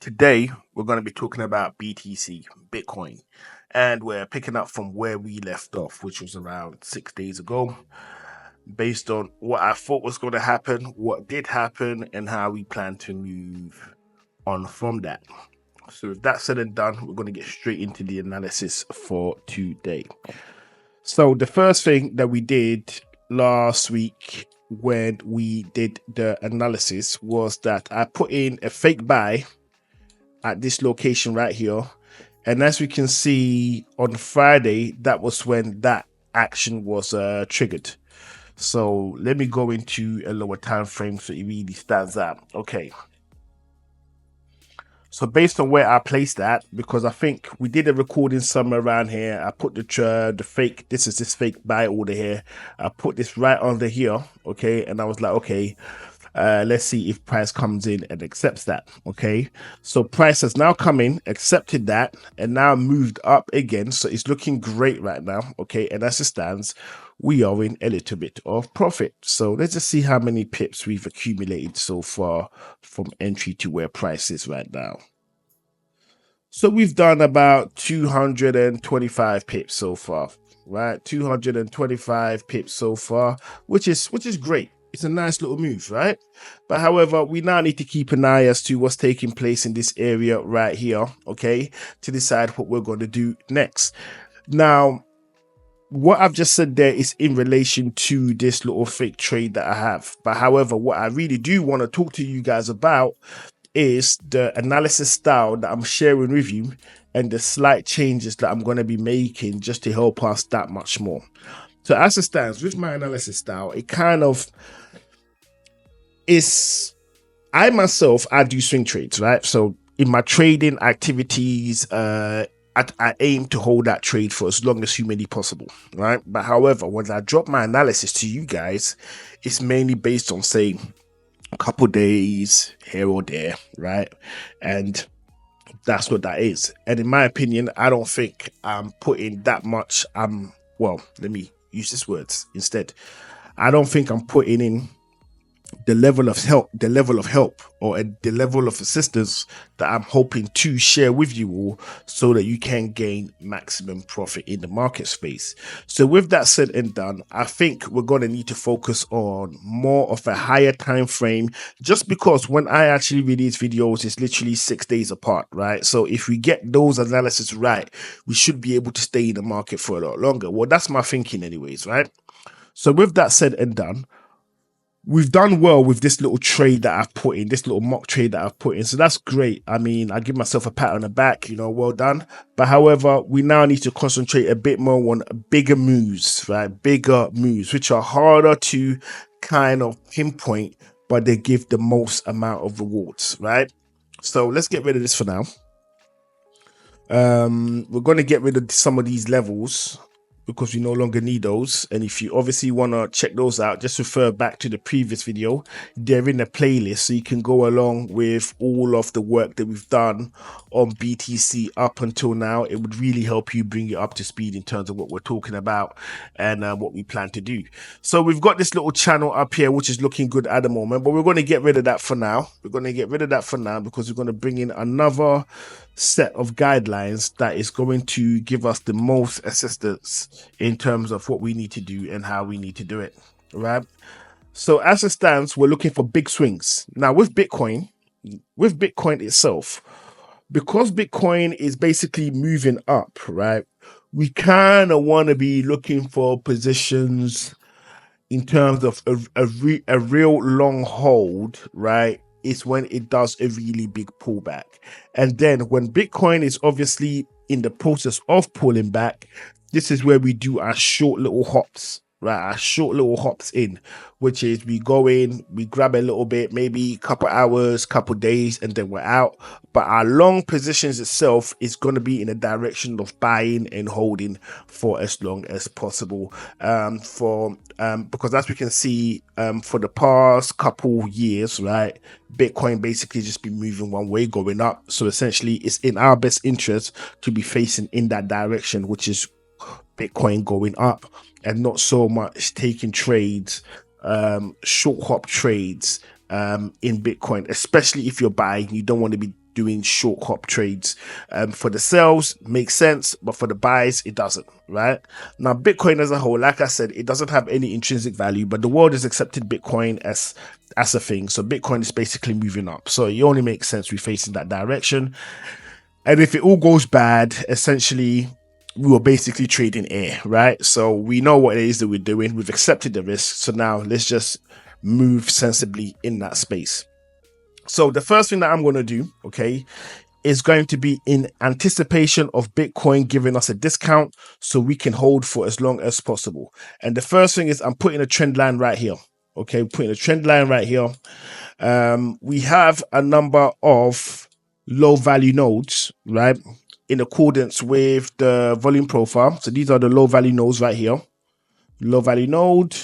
Today, we're going to be talking about BTC, Bitcoin, and we're picking up from where we left off, which was around 6 days ago, based on what I thought was going to happen, what did happen, and how we plan to move on from that. So, with that said and done, we're going to get straight into the analysis for today. So, the first thing that we did last week when we did the analysis was that I put in a fake buy at this location right here, and as we can see on Friday, that was when that action was triggered. So let me go into a lower time frame so it really stands out. Okay, so based on where I placed that, because I think we did a recording somewhere around here, I put the fake, this fake buy order here, I put this right under here, okay, and I was like, okay, let's see if price comes in and accepts that. Okay, so price has now come in, accepted that, and now moved up again, so it's looking great right now. Okay, and as it stands, we are in a little bit of profit. So let's just see how many pips we've accumulated so far from entry to where price is right now. So we've done about 225 pips so far, right? 225 pips so far, which is great. It's a nice little move, right? But however, we now need to keep an eye as to what's taking place in this area right here, okay, to decide what we're going to do next. Now, what I've just said there is in relation to this little fake trade that I have. But however, what I really do want to talk to you guys about is the analysis style that I'm sharing with you and the slight changes that I'm going to be making just to help us that much more. So as it stands with my analysis style, it kind of is, I do swing trades, right? So in my trading activities, I aim to hold that trade for as long as humanly possible, right? But however, when I drop my analysis to you guys, it's mainly based on, say, a couple days here or there, right? And that's what that is. And in my opinion, I don't think I'm putting that much, well, let me use these words instead. I don't think I'm putting in the level of help or the level of assistance that I'm hoping to share with you all so that you can gain maximum profit in the market space. So with that said and done, I think we're going to need to focus on more of a higher time frame, just because when I actually release videos, it's literally 6 days apart, right? So if we get those analysis right, we should be able to stay in the market for a lot longer. Well, that's my thinking anyways, right? So with that said and done, we've done well with this little trade that I've put in, this little mock trade that I've put in. So that's great. I mean, I give myself a pat on the back, well done. But however, we now need to concentrate a bit more on bigger moves, right? Bigger moves, which are harder to kind of pinpoint, but they give the most amount of rewards, right? So let's get rid of this for now. We're going to get rid of some of these levels because we no longer need those. And if you obviously want to check those out, just refer back to the previous video. They're in the playlist, so you can go along with all of the work that we've done on BTC up until now. It would really help you bring you up to speed in terms of what we're talking about and what we plan to do. So we've got this little channel up here, which is looking good at the moment, but we're going to get rid of that for now. We're going to get rid of that for now because we're going to bring in another set of guidelines that is going to give us the most assistance in terms of what we need to do and how we need to do it, right? So as it stands, we're looking for big swings. Now with Bitcoin itself, because Bitcoin is basically moving up, right? We kind of want to be looking for positions in terms of a real long hold, right? Is when it does a really big pullback. And then when Bitcoin is obviously in the process of pulling back, this is where we do our short little hops, right? Our short little hops in, which is we go in, we grab a little bit, maybe a couple hours, couple days, and then we're out. But our long positions itself is going to be in a direction of buying and holding for as long as possible. Because as we can see, for the past couple years, right, Bitcoin basically just been moving one way, going up. So essentially, it's in our best interest to be facing in that direction, which is Bitcoin going up, and not so much taking trades, short hop trades in Bitcoin, especially if you're buying. You don't want to be doing short hop trades. For the sells, makes sense, but for the buys, it doesn't, right? Now, Bitcoin as a whole, like I said, it doesn't have any intrinsic value, but the world has accepted Bitcoin as a thing. So Bitcoin is basically moving up. So it only makes sense we face in that direction. And if it all goes bad, essentially, we were basically trading air, right? So we know what it is that we're doing. We've accepted the risk. So now let's just move sensibly in that space. So the first thing that I'm going to do, okay, is going to be in anticipation of Bitcoin giving us a discount so we can hold for as long as possible. And the first thing is I'm putting a trend line right here. Okay, putting a trend line right here. We have a number of low value nodes, right, in accordance with the volume profile. So these are the low value nodes right here. Low value node,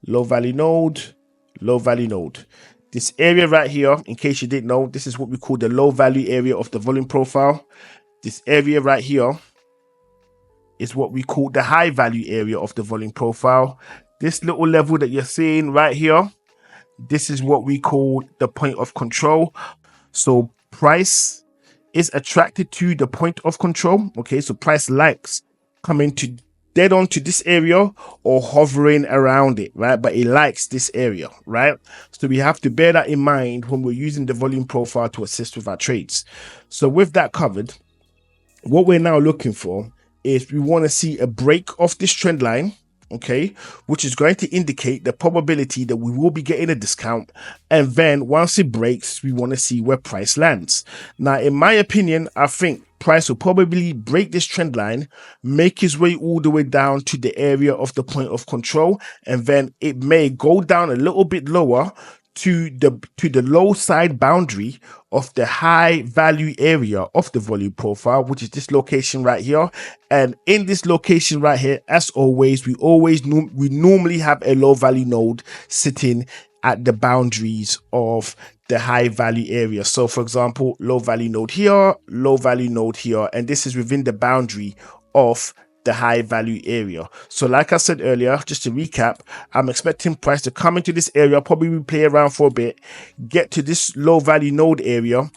low value node, low value node. This area right here, in case you didn't know, this is what we call the low value area of the volume profile. This area right here is what we call the high value area of the volume profile. This little level that you're seeing right here, this is what we call the point of control. So price is attracted to the point of control. Okay, so price likes coming to dead on to this area or hovering around it, right? But it likes this area, right? So we have to bear that in mind when we're using the volume profile to assist with our trades. So with that covered, what we're now looking for is we want to see a break of this trend line, okay, which is going to indicate the probability that we will be getting a discount. And then once it breaks, we want to see where price lands. Now, in my opinion, I think price will probably break this trend line, make his way all the way down to the area of the point of control, and then it may go down a little bit lower to the low side boundary of the high value area of the volume profile, which is this location right here. And in this location right here, as always, we normally have a low value node sitting at the boundaries of the high value area. So for example, low value node here, low value node here, and this is within the boundary of the high value area. So like I said earlier, just to recap, I'm expecting price to come into this area, probably play around for a bit, get to this low value node area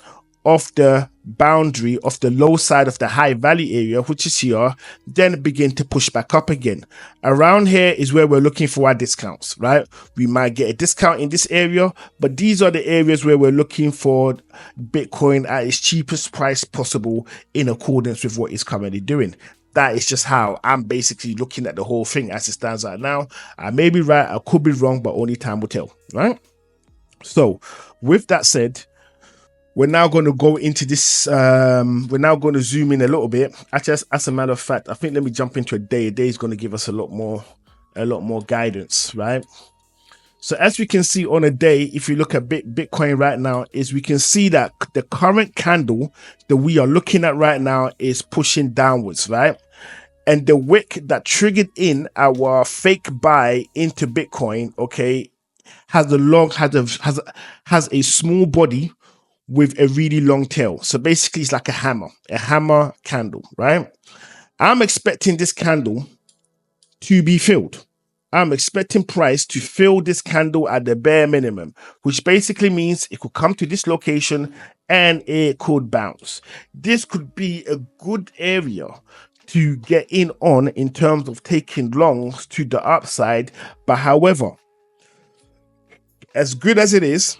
of the boundary of the low side of the high value area, which is here, then begin to push back up again. Around here is where we're looking for our discounts, right? We might get a discount in this area, but these are the areas where we're looking for Bitcoin at its cheapest price possible in accordance with what it's currently doing. That is just how I'm basically looking at the whole thing as it stands right now. I may be right, I could be wrong, but only time will tell, right? So with that said, we're now going to go into this, we're now going to zoom in a little bit. Actually, as a matter of fact, I think let me jump into a day. A day is going to give us a lot more guidance, right? So as we can see on a day, if you look at Bitcoin right now, is we can see that the current candle that we are looking at right now is pushing downwards, right? And the wick that triggered in our fake buy into Bitcoin, okay, has a small body with a really long tail. So basically it's like a hammer candle, right? I'm expecting this candle to be filled. I'm expecting price to fill this candle at the bare minimum, which basically means it could come to this location and it could bounce. This could be a good area to get in terms of taking longs to the upside. But however, as good as it is,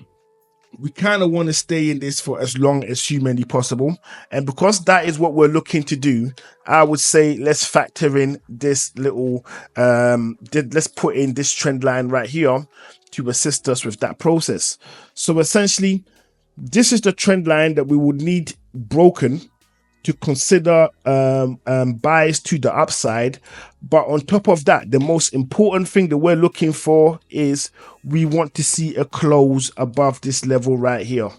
we kind of want to stay in this for as long as humanly possible. And because that is what we're looking to do, I would say let's factor in this little, let's put in this trend line right here to assist us with that process. So essentially, this is the trend line that we would need broken to consider buys to the upside. But on top of that, the most important thing that we're looking for is we want to see a close above this level right here,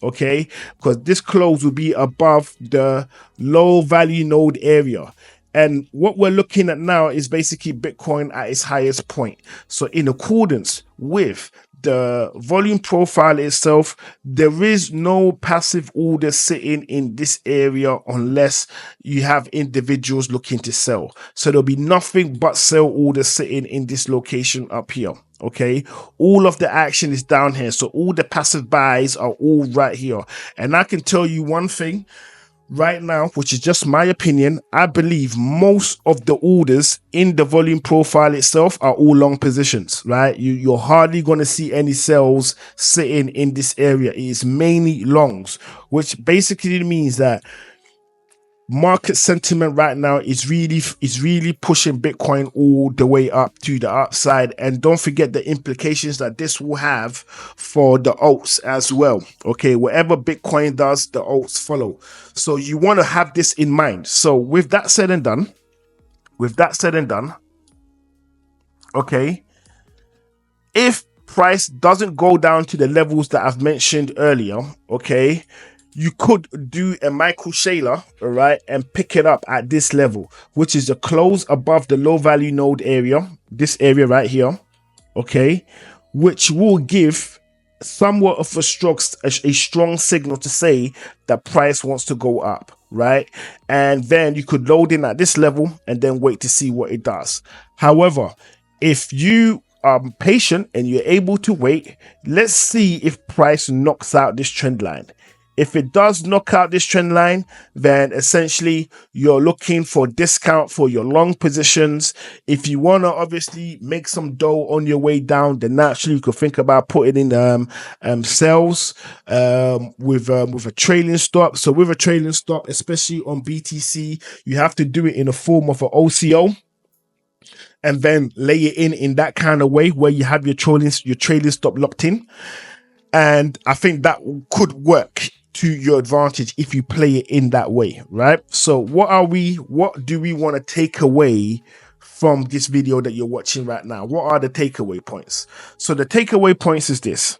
okay? Because this close will be above the low value node area. And what we're looking at now is basically Bitcoin at its highest point. So in accordance with the volume profile itself, there is no passive order sitting in this area unless you have individuals looking to sell. So there'll be nothing but sell orders sitting in this location up here. Okay, all of the action is down here. So all the passive buys are all right here. And I can tell you one thing right now, which is just my opinion. I believe most of the orders in the volume profile itself are all long positions, right? You're hardly going to see any sells sitting in this area. It is mainly longs, which basically means that market sentiment right now is really pushing Bitcoin all the way up to the upside. And don't forget the implications that this will have for the alts as well. Okay, whatever Bitcoin does, the alts follow. So you want to have this in mind. So with that said and done, okay, if price doesn't go down to the levels that I've mentioned earlier, okay, you could do a Michael Saylor, all right, and pick it up at this level, which is a close above the low value node area, this area right here, okay, which will give somewhat of a strong signal to say that price wants to go up, right? And then you could load in at this level and then wait to see what it does. However, if you are patient and you're able to wait, let's see if price knocks out this trend line. If it does knock out this trend line, then essentially you're looking for discount for your long positions. If you want to obviously make some dough on your way down, then naturally you could think about putting in sells with a trailing stop. So with a trailing stop, especially on BTC, you have to do it in a form of an OCO. And then lay it in that kind of way where you have your trailing stop locked in. And I think that could work to your advantage if you play it in that way, right? So what do we want to take away from this video that you're watching right now? What are the takeaway points? So the takeaway points is this.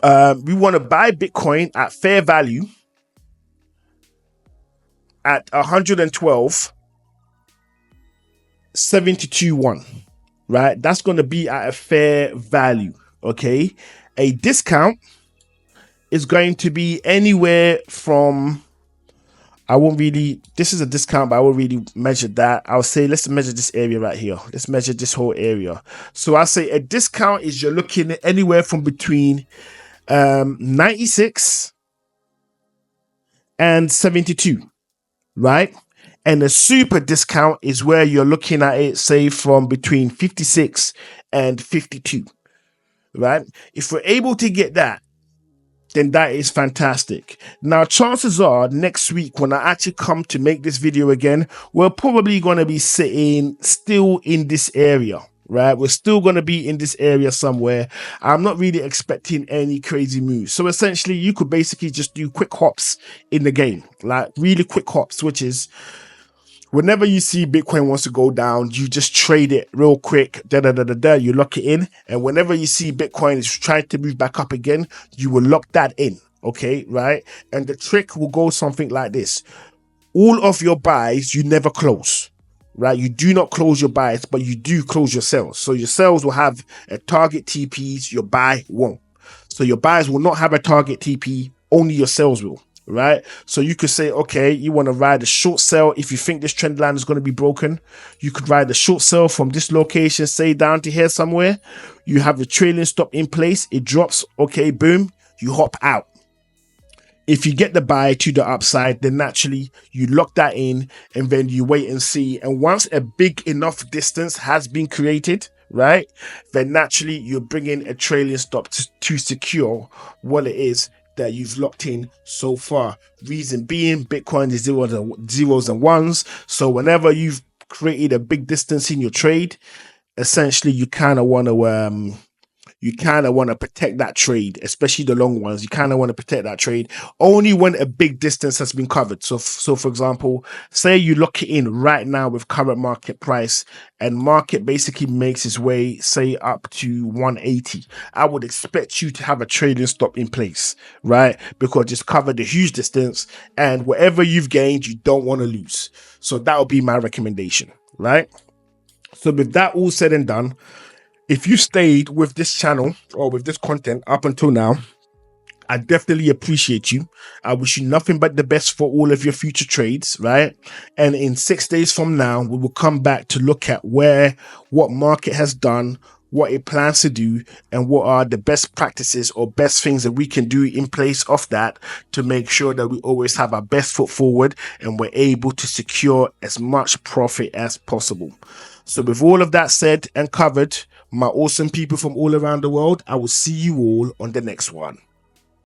We want to buy Bitcoin at fair value at 112.721. Right, that's going to be at a fair value. Okay, a discount is going to be anywhere from, this is a discount, but I won't really measure that. I'll say let's measure this area right here. Let's measure this whole area. So I say a discount is you're looking at anywhere from between 96 and 72, right? And a super discount is where you're looking at it, say, from between 56 and 52, right? If we're able to get that, then that is fantastic. Now, chances are next week when I actually come to make this video again, we're probably going to be sitting still in this area, right? We're still going to be in this area somewhere. I'm not really expecting any crazy moves. So essentially, you could basically just do quick hops in the game, like really quick hops, which is whenever you see Bitcoin wants to go down, you just trade it real quick, you lock it in. And whenever you see Bitcoin is trying to move back up again, you will lock that in, okay, right? And the trick will go something like this. All of your buys, you never close, right? You do not close your buys, but you do close your sells. So your sells will have a target TPs, your buy won't. So your buys will not have a target TP, only your sells will. Right, so you could say, okay, you want to ride a short sell. If you think this trend line is going to be broken, you could ride a short sell from this location, say down to here somewhere. You have the trailing stop in place, it drops, okay, boom, you hop out. If you get the buy to the upside, then naturally you lock that in and then you wait and see. And once a big enough distance has been created, right, then naturally you're bringing a trailing stop to secure what it is that you've locked in so far. Reason being, Bitcoin is zeros and ones. So whenever you've created a big distance in your trade, essentially you kind of want to you kind of want to protect that trade, especially the long ones. You kind of want to protect that trade only when a big distance has been covered. So for example, say you lock it in right now with current market price, and market basically makes its way, say, up to 180. I would expect you to have a trading stop in place, right? Because it's covered a huge distance, and whatever you've gained, you don't want to lose. So that would be my recommendation, right? So with that all said and done, if you stayed with this channel or with this content up until now, I definitely appreciate you. I wish you nothing but the best for all of your future trades, right? And in 6 days from now, we will come back to look at what market has done, what it plans to do, and what are the best practices or best things that we can do in place of that to make sure that we always have our best foot forward and we're able to secure as much profit as possible. So with all of that said and covered, my awesome people from all around the world, I will see you all on the next one.